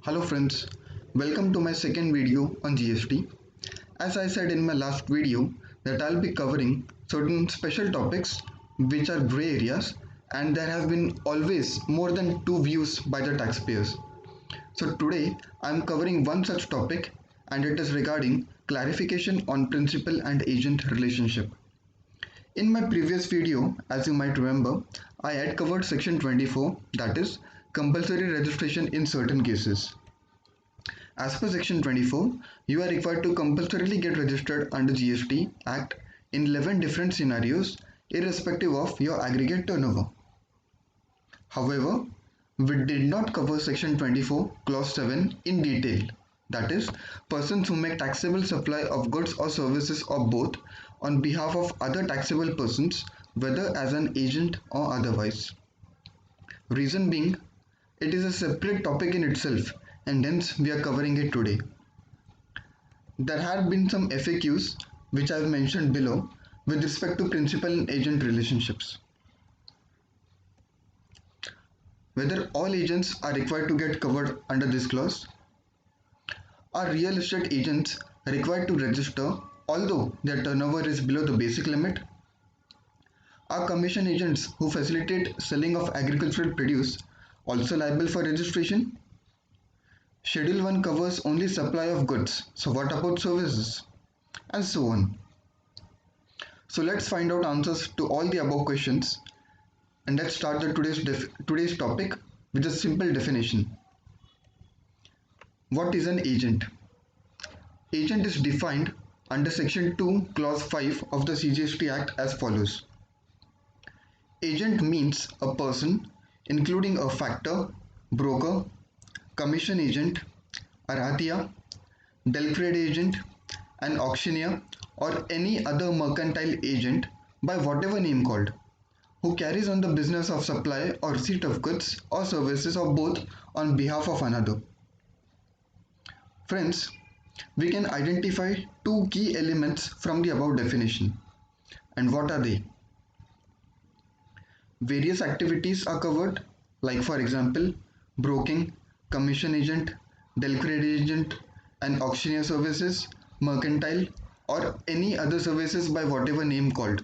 Hello friends, welcome to my second video on GST. As I said in my last video that I'll be covering certain special topics which are gray areas and there have been always more than two views by the taxpayers. So today I'm covering one such topic and it is regarding clarification on principal and agent relationship. In my previous video, as you might remember, I had covered section 24, that is compulsory registration in certain cases. As per section 24, you are required to compulsorily get registered under GST Act in 11 different scenarios irrespective of your aggregate turnover. However, we did not cover section 24 clause 7 in detail, that is persons who make taxable supply of goods or services or both on behalf of other taxable persons, whether as an agent or otherwise. Reason being, it is a separate topic in itself and hence we are covering it today. There have been some FAQs which I have mentioned below with respect to principal and agent relationships. Whether all agents are required to get covered under this clause? Are real estate agents required to register although their turnover is below the basic limit? Are commission agents who facilitate selling of agricultural produce also liable for registration? Schedule 1 covers only supply of goods, so what about services? And so on. So let's find out answers to all the above questions and let's start today's topic with a simple definition. What is an agent? Agent is defined under section 2 clause 5 of the CGST Act as follows. Agent means a person including a factor, broker, commission agent, a ratia, Delcrade agent, an auctioneer or any other mercantile agent by whatever name called, who carries on the business of supply or receipt of goods or services or both on behalf of another. Friends, we can identify two key elements from the above definition. And what are they? Various activities are covered, like for example, broking, commission agent, Delcrade agent, and auctioneer services, mercantile, or any other services by whatever name called.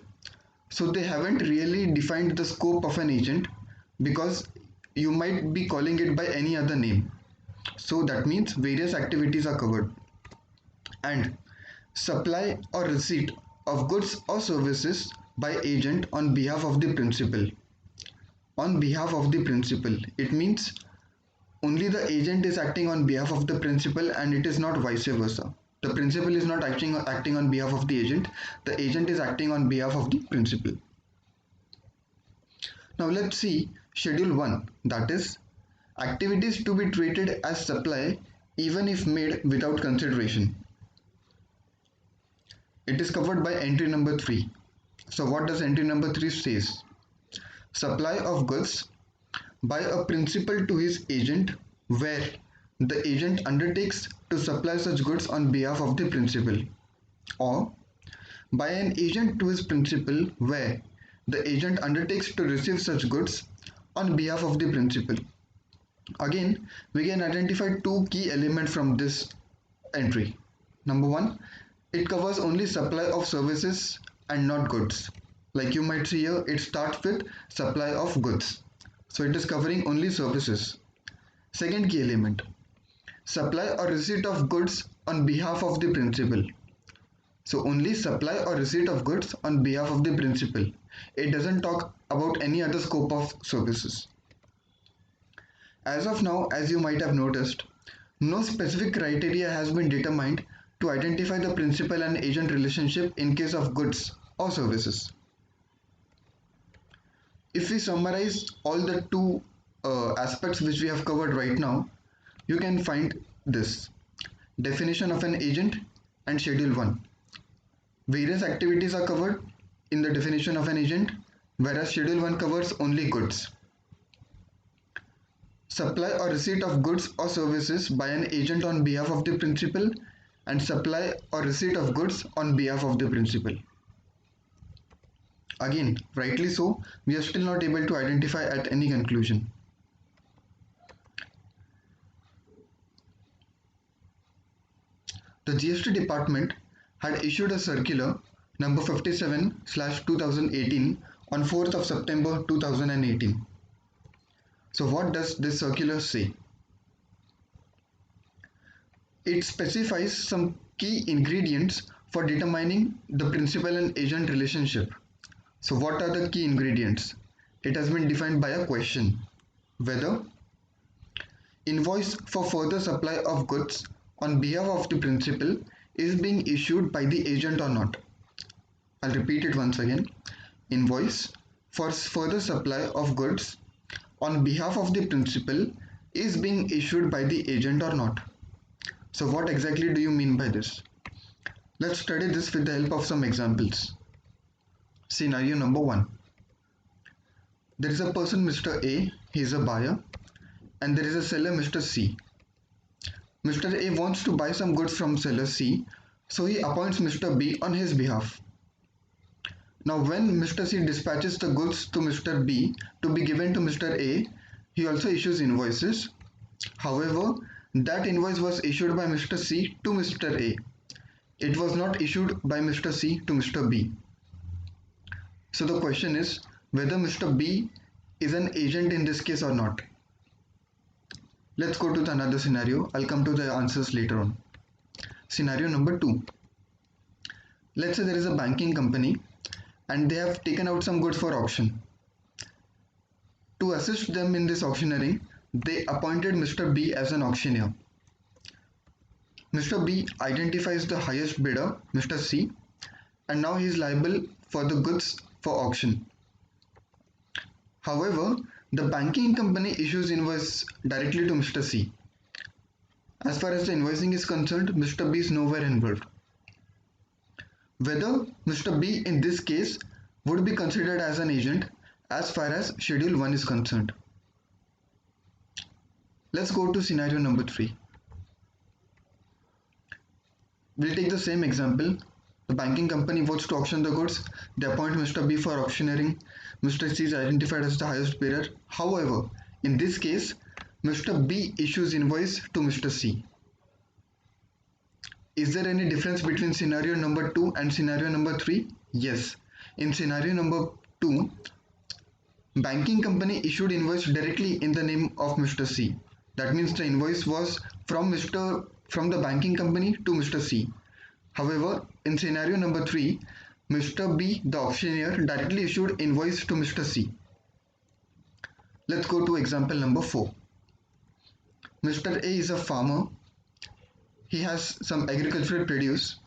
So they haven't really defined the scope of an agent because you might be calling it by any other name. So that means various activities are covered. And supply or receipt of goods or services by agent on behalf of the principal. On behalf of the principal, it means only the agent is acting on behalf of the principal and it is not vice versa. The principal is not acting on behalf of the agent is acting on behalf of the principal. Now let's see schedule 1, that is activities to be treated as supply even if made without consideration. It is covered by entry number 3. So what does entry number 3 says? Supply of goods by a principal to his agent where the agent undertakes to supply such goods on behalf of the principal, or by an agent to his principal where the agent undertakes to receive such goods on behalf of the principal. Again, we can identify two key elements from this entry. Number 1, it covers only supply of services and not goods. Like you might see here, it starts with supply of goods. So it is covering only services. Second key element, supply or receipt of goods on behalf of the principal. So only supply or receipt of goods on behalf of the principal. It doesn't talk about any other scope of services. As of now, as you might have noticed, no specific criteria has been determined to identify the principal and agent relationship in case of goods or services. If we summarize all the two aspects which we have covered right now, you can find this: definition of an agent and schedule 1. Various activities are covered in the definition of an agent, whereas schedule 1 covers only goods. Supply or receipt of goods or services by an agent on behalf of the principal and supply or receipt of goods on behalf of the principal. Again, rightly so, we are still not able to identify at any conclusion. the GST department had issued a circular number 57/2018 on 4th of September 2018. So what does this circular say? It specifies some key ingredients for determining the principal and agent relationship. So what are the key ingredients? It has been defined by a question: whether invoice for further supply of goods on behalf of the principal is being issued by the agent or not. I'll repeat it once again. Invoice for further supply of goods on behalf of the principal is being issued by the agent or not. So what exactly do you mean by this? Let's study this with the help of some examples. Scenario number 1. There is a person, Mr. A, he is a buyer, and there is a seller, Mr. C. Mr. A wants to buy some goods from seller C, so he appoints Mr. B on his behalf. Now when Mr. C dispatches the goods to Mr. B to be given to Mr. A, he also issues invoices. However, that invoice was issued by Mr. C to Mr. A. It was not issued by Mr. C to Mr. B. So the question is whether Mr. B is an agent in this case or not. Let's go to the another scenario. I'll come to the answers later on. Scenario number 2. Let's say there is a banking company and they have taken out some goods for auction. To assist them in this auctioneering, they appointed Mr. B as an auctioneer. Mr. B identifies the highest bidder, Mr. C, and now he is liable for the goods for auction. However, the banking company issues invoice directly to Mr. C. As far as the invoicing is concerned, Mr. B is nowhere involved. Whether Mr. B in this case would be considered as an agent as far as Schedule 1 is concerned. Let's go to scenario number 3. We'll take the same example. The banking company votes to auction the goods. They appoint Mr. B for auctioneering. Mr. C is identified as the highest bidder. However, in this case, Mr. B issues invoice to Mr. C. Is there any difference between scenario number 2 and scenario number 3? Yes. In scenario number 2, banking company issued invoice directly in the name of Mr. C. That means the invoice was from the banking company to Mr. C. However, in scenario number 3, Mr. B, the auctioneer, directly issued invoice to Mr. C. Let's go to example number 4. Mr. A is a farmer. He has some agricultural produce.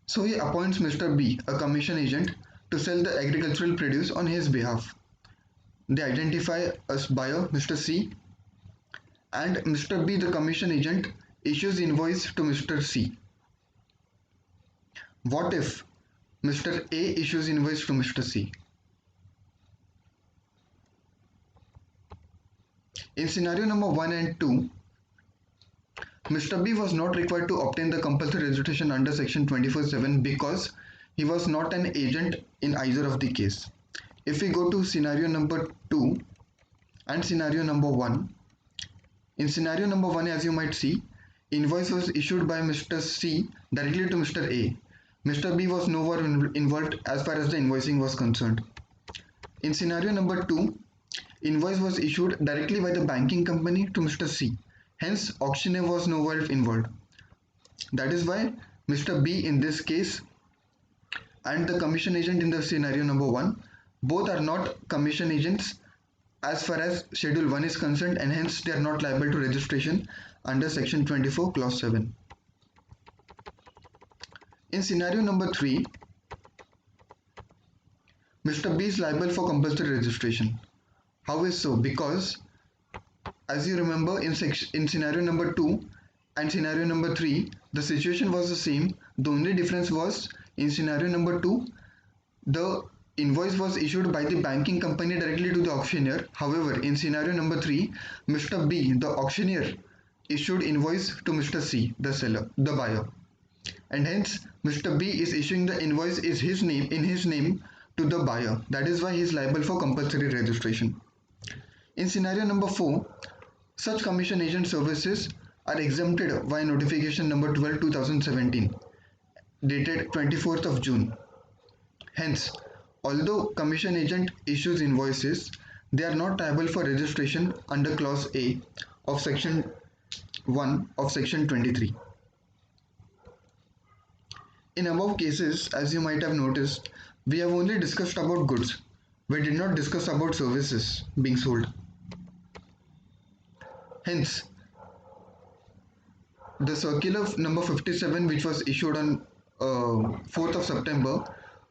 So he appoints Mr. B, a commission agent, to sell the agricultural produce on his behalf. They identify a buyer, Mr. C, and Mr. B, the commission agent, issues invoice to Mr. C. What if Mr. A issues invoice to Mr. C? In scenario number 1 and 2, Mr. B was not required to obtain the compulsory registration under section 24(7) because he was not an agent in either of the case. If we go to scenario number 2 and scenario number 1, in scenario number 1, as you might see, invoice was issued by Mr. C directly to Mr. A. Mr. B was nowhere involved as far as the invoicing was concerned. In scenario number 2, invoice was issued directly by the banking company to Mr. C. Hence, auctioneer was nowhere involved. That is why Mr. B in this case and the commission agent in the scenario number 1, both are not commission agents as far as Schedule 1 is concerned, and hence they are not liable to registration under section 24 clause 7. In scenario number 3, Mr. B is liable for compulsory registration. How is so? Because as you remember, in scenario number 2 and scenario number 3, the situation was the same. The only difference was in scenario number 2, the invoice was issued by the banking company directly to the auctioneer. However, in scenario number 3, Mr. B, the auctioneer, issued invoice to Mr. C, the seller, the buyer. And hence, Mr. B is issuing the invoice in his name to the buyer. That is why he is liable for compulsory registration. In scenario number 4, such commission agent services are exempted via notification number 12 2017 dated 24th of June. Hence, although commission agent issues invoices, they are not liable for registration under clause A of section 1 of section 23. In above cases, as you might have noticed, we have only discussed about goods. We did not discuss about services being sold. Hence, the circular number 57, which was issued on 4th of September,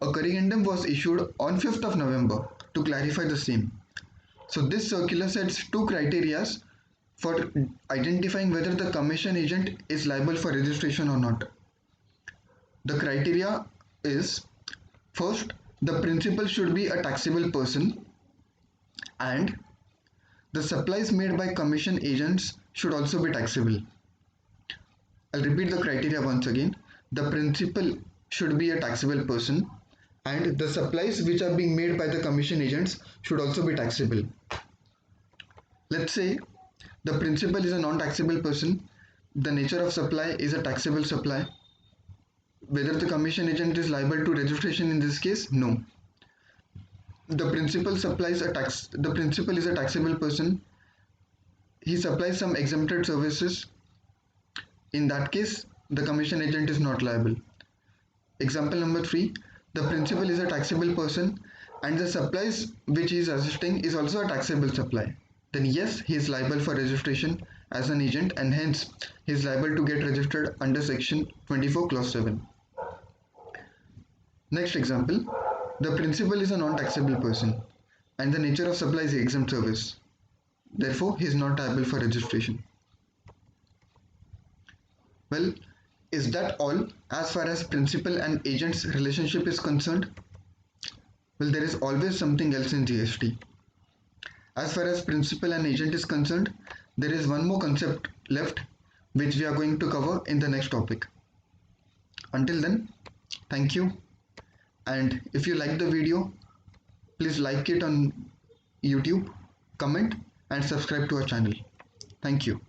a corrigendum was issued on 5th of November to clarify the same. So this circular sets two criteria for identifying whether the commission agent is liable for registration or not. The criteria is, first, the principal should be a taxable person, and the supplies made by commission agents should also be taxable. I'll repeat the criteria once again. The principal should be a taxable person, and the supplies which are being made by the commission agents should also be taxable. Let's say the principal is a non-taxable person, the nature of supply is a taxable supply. Whether the commission agent is liable to registration in this case? No. The principal supplies a tax. The principal is a taxable person. He supplies some exempted services. In that case, the commission agent is not liable. Example number 3. The principal is a taxable person and the supplies which he is assisting is also a taxable supply. Then yes, he is liable for registration as an agent, and hence he is liable to get registered under section 24 clause 7. Next example, the principal is a non-taxable person and the nature of supply is exempt service. Therefore, he is not liable for registration. Well, is that all as far as principal and agent's relationship is concerned? Well, there is always something else in GST. As far as principal and agent is concerned, there is one more concept left which we are going to cover in the next topic. Until then, thank you. And if you like the video, please like it on YouTube, comment and subscribe to our channel. Thank you.